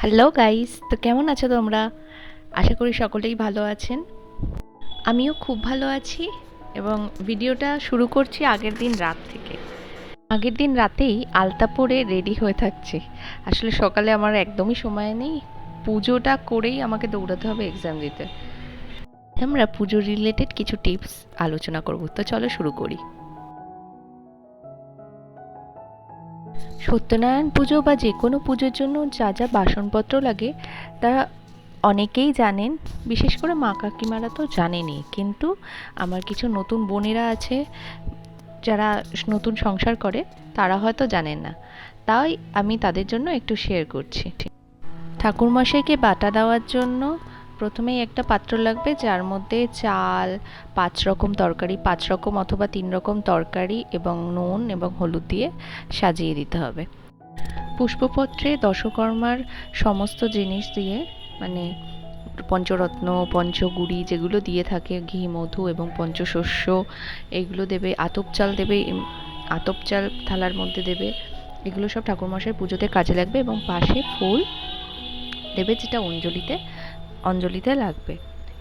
Hello guys, তো কেমন আছো তোমরা? আশা করি সকলেই ভালো আছেন। আমিও খুব ভালো আছি এবং ভিডিওটা শুরু করছি আগের দিন রাত থেকে। আগের দিন রাতেই আলতা পরে রেডি হয়ে থাকছি। আসলে সকালে আমার একদমই সময় নেই। পুজোটা করেই আমাকে দৌড়াতে হবে এক্সাম দিতে। আমরা পুজো রিলেটেড কিছু টিপস আলোচনা করব, তো চলো শুরু করি। সত্যনারায়ণ পুজো বা যে কোনো পুজোর জন্য যা যা বাসনপত্র লাগে তা অনেকেই জানেন, বিশেষ করে মা কাকিমারা তো জানেনই, কিন্তু আমার কিছু নতুন বোনেরা আছে যারা নতুন সংসার করে, তারা হয়তো জানেন না। তাই আমি তাদের জন্য একটু শেয়ার করছি। ঠাকুরমশাইকে বাটা দেওয়ার জন্য প্রথমেই একটা পাত্র লাগবে, যার মধ্যে চাল, 5 রকম তরকারি, 5 রকম অথবা 3 রকম তরকারি এবং নুন এবং হলুদ দিয়ে সাজিয়ে দিতে হবে। পুষ্পপত্রে দশকর্মার সমস্ত জিনিস দিয়ে, মানে পঞ্চরত্ন, পঞ্চগুড়ি যেগুলো দিয়ে থাকে, ঘি, মধু এবং পঞ্চশস্য, এগুলো দেবে। আতপ চাল দেবে, আতপ চাল থালার মধ্যে দেবে। এগুলো সব ঠাকুরমশাই পুজোতে কাজে লাগবে এবং পাশে ফুল দেবে, যেটা অঞ্জলিতে লাগবে,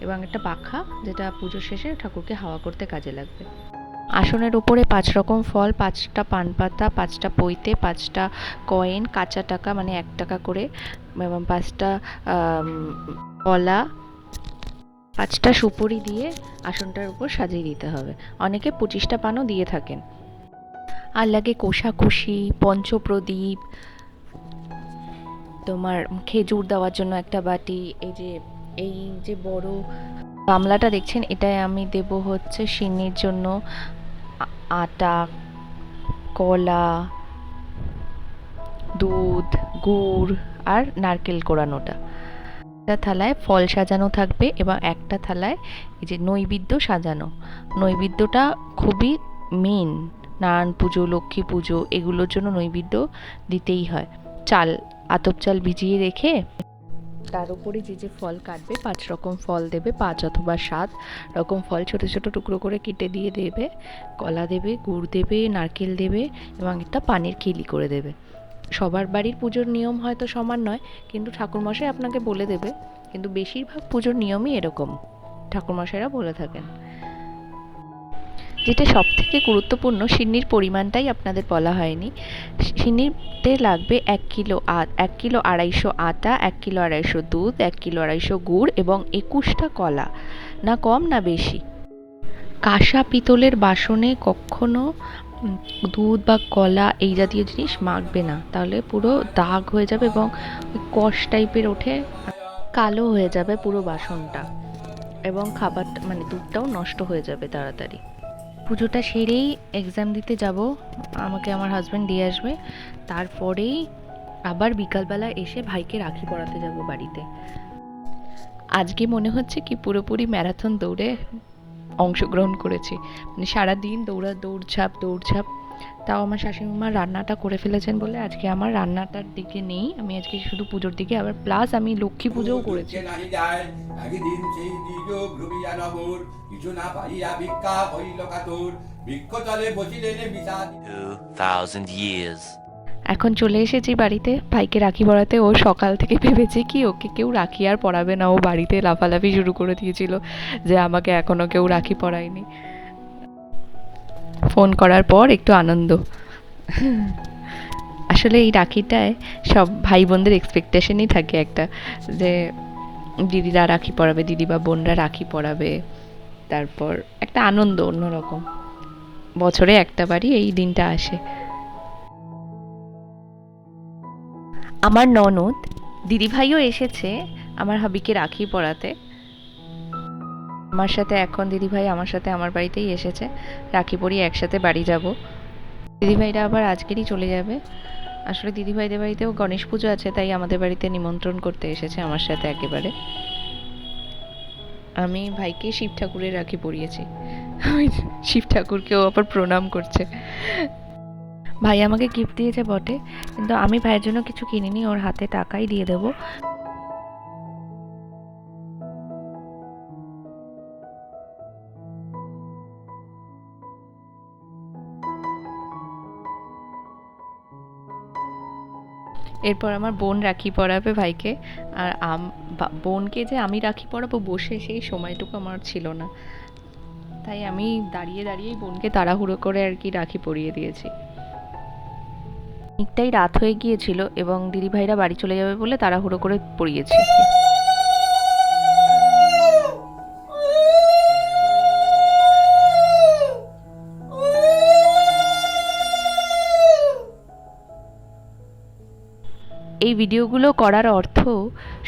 এবং একটা পাখা, যেটা পুজোর শেষে ঠাকুরকে হাওয়া করতে কাজে লাগবে। আসনের উপরে 5 রকম ফল, 5টা পান পাতা, 5টা পৈতে, 5টা কয়েন, কাঁচা টাকা মানে 1 টাকা করে, এবং 5টা কলা, 5টা সুপুরি দিয়ে আসনটার উপর সাজিয়ে দিতে হবে। অনেকে 25টা পানও দিয়ে থাকেন। আর লাগে কোষাকুষি, পঞ্চপ্রদীপ, তোমার খেজুর দেওয়ার জন্য একটা বাটি। এই যে বড় গামলাটা দেখছেন, এটায় আমি দেব হচ্ছে সিন্নির জন্য আটা, কলা, দুধ, গুড় আর নারকেল কোড়ানোটা। একটা থালায় ফল সাজানো থাকবে এবং একটা থালায় এই যে নৈবেদ্য সাজানো। নৈবেদ্যটা খুবই মেন। নারায়ণ পুজো, লক্ষ্মী পুজো, এগুলোর জন্য নৈবেদ্য দিতেই হয়। চাল, আতপ চাল ভিজিয়ে রেখে তার উপরে যে ফল কাটবে, 5 রকম ফল দেবে, 5 অথবা 7 রকম ফল ছোট ছোট টুকরো করে কেটে দিয়ে দেবে। কলা দেবে, গুড় দেবে, নারকেল দেবে এবং একটা পানির খিলি করে দেবে। সবার বাড়ির পুজোর নিয়ম হয়তো সমান নয়, কিন্তু ঠাকুরমশাই আপনাকে বলে দেবে। কিন্তু বেশিরভাগ পুজোর নিয়মই এরকম, ঠাকুরমশাইরা বলে থাকেন। যেটা সব থেকে গুরুত্বপূর্ণ, সিন্নির পরিমাণটাই আপনাদের বলা হয়নি। সিন্নিতে লাগবে 1 কিলো 1 কিলো 250 আটা, 1 কিলো 250 দুধ, 1 কিলো 250 গুড় এবং 21টা কলা, না কম না বেশি। কাঁসা পিতলের বাসনে কখনো দুধ বা কলা এই জাতীয় জিনিস মাখবে না, তাহলে পুরো দাগ হয়ে যাবে এবং কষ টাইপের ওঠে, কালো হয়ে যাবে পুরো বাসনটা, এবং খাবার মানে দুধটাও নষ্ট হয়ে যাবে তাড়াতাড়ি। পুজোটা সেরেই এক্সাম দিতে যাব, আমাকে আমার হাজব্যান্ড দিয়ে আসবে। তারপরেই আবার বিকালবেলা এসে ভাইকে রাখি পরাতে যাব বাড়িতে। আজকে মনে হচ্ছে কি পুরোপুরি ম্যারাথন দৌড়ে অংশগ্রহণ করেছি, মানে সারাদিন দৌড়ঝাঁপ। তাও আমার শাশুড়িমা রান্নাটা করে ফেলেছেন বলে আজকে আমার রান্নাটার দিকে নেই, আমি আজকে শুধু পুজোর দিকে, আবার প্লাস আমি লক্ষ্মী পুজোও করেছি। একদিন সেই দ্বিজ ভ্রমিয়া নগর, কিছু না পাইয়া ভিক্ষা হইল কাতর, বৃক্ষতলে বসিলেন বিষাদ। 2000 years. এখন চলে এসেছি বাড়িতে ভাইকে রাখি পরাতে। ও সকাল থেকে ভেবেছে কি ওকে কেউ রাখি আর পরাবে না, ও বাড়িতে লাফালাফি শুরু করে দিয়েছিল যে আমাকে এখনো কেউ রাখি পরায়নি। ফোন করার পর একটু আনন্দ। আসলে এই রাখিটায় সব ভাই বোনদের এক্সপেকটেশনই থাকে একটা, যে দিদিরা রাখি পরাবে, দিদি বা বোনরা রাখি পরাবে, তারপর একটা আনন্দ অন্যরকম। বছরে একটা বারই এই দিনটা আসে। আমার ননদ দিদিভাইও এসেছে আমার হাবিকে রাখি পরাতে। আমার সাথে এখন দিদিভাই আমার সাথে আমার বাড়িতেই এসেছে, রাখি পরিয়ে একসাথে বাড়ি যাব। দিদিভাইরা আবার আজকেরই চলে যাবে। আসলে দিদিভাইদের বাড়িতেও গণেশ পুজো আছে, তাই আমাদের বাড়িতে নিমন্ত্রণ করতে এসেছে আমার সাথে একেবারে। আমি ভাইকে শিব ঠাকুরের রাখি পরিয়েছি, শিব ঠাকুরকেও আবার প্রণাম করছে। ভাই আমাকে গিফট দিয়েছে বটে, কিন্তু আমি ভাইয়ের জন্য কিছু কিনিনি, ওর হাতে টাকাই দিয়ে দেবো। এরপর আমার বোন রাখি পরাবে ভাইকে, আর বোনকে যে আমি রাখি পরাবো বসে সেই সময়টুকু আমার ছিল না, তাই আমি দাঁড়িয়ে দাঁড়িয়েই বোনকে তাড়াহুড়ো করে আর কি রাখি পরিয়ে দিয়েছি। অনেকটাই রাত হয়ে গিয়েছিল এবং দিদিভাইরা বাড়ি চলে যাবে বলে তাড়াহুড়ো করে পরিয়েছি। এই ভিডিওগুলো করার অর্থ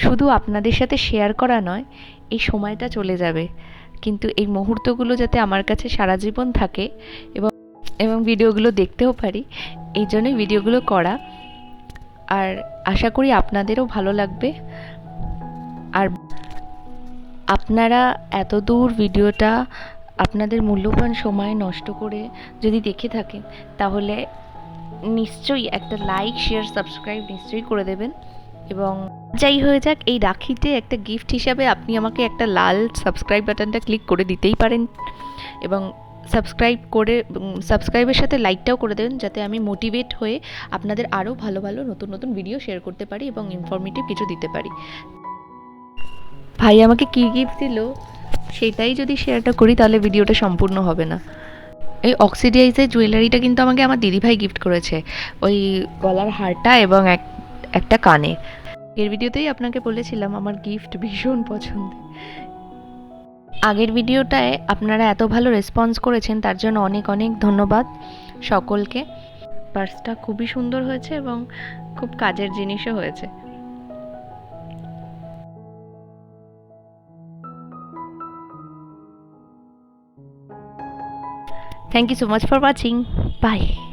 শুধু আপনাদের সাথে শেয়ার করা নয়, এই সময়টা চলে যাবে কিন্তু এই মুহূর্তগুলো যাতে আমার কাছে সারা জীবন থাকে এবং এবং ভিডিওগুলো দেখতেও পারি, এই জন্যই ভিডিওগুলো করা। আর আশা করি আপনাদেরও ভালো লাগবে। আর আপনারা এত দূর ভিডিওটা আপনাদের মূল্যবান সময় নষ্ট করে যদি দেখে থাকেন, তাহলে নিশ্চয়ই একটা লাইক, শেয়ার, সাবস্ক্রাইব নিশ্চয়ই করে দেবেন। এবং যাই হয়ে যাক, এই রাখিতে একটা গিফট হিসাবে আপনি আমাকে একটা লাল সাবস্ক্রাইব বাটনটা ক্লিক করে দিতেই পারেন এবং সাবস্ক্রাইবের সাথে লাইকটাও করে দেবেন, যাতে আমি মোটিভেট হয়ে আপনাদের আরও ভালো ভালো নতুন নতুন ভিডিও শেয়ার করতে পারি এবং ইনফরমেটিভ কিছু দিতে পারি। ভাই আমাকে কী গিফট দিল সেটাই যদি শেয়ারটা করি তাহলে ভিডিওটা সম্পূর্ণ হবে না। এই অক্সিডাইজের জুয়েলারিটা কিন্তু আমাকে আমার দিদিভাই গিফট করেছে, ওই গলার হারটা এবং একটা কানে। এর ভিডিওতেই আপনাকে বলেছিলাম আমার গিফট ভীষণ পছন্দের। আগের ভিডিওটায় আপনারা এত ভালো রেসপন্স করেছেন, তার জন্য অনেক অনেক ধন্যবাদ সকলকে। পার্সটা খুবই সুন্দর হয়েছে এবং খুব কাজের জিনিসও হয়েছে। Thank you so much for watching. Bye.